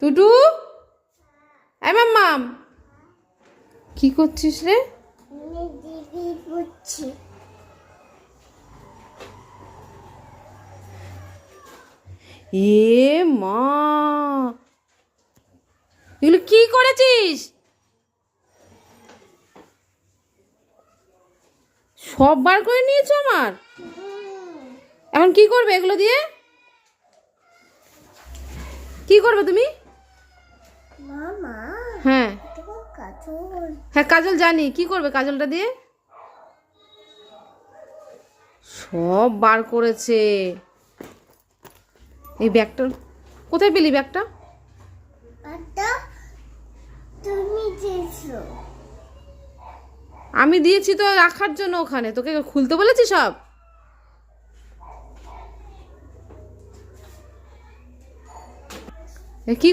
টুটু, এই মাম্মাম, কি করছিস রে? এ মা, এগুলো কি করেছিস? সব বার করে নিয়েছো আমার। এখন কি করবে এগুলো দিয়ে? কি করবে তুমি? হ্যাঁ হ্যাঁ, কাজল জানি। কি করবে কাজলটা দিয়ে? সব বার করেছে। এই ব্যাগটা কোথায় পেলি? ব্যাগটা আমি দিয়েছি তো রাখার জন্য ওখানে। তোকে খুলতে বলেছি সব? কি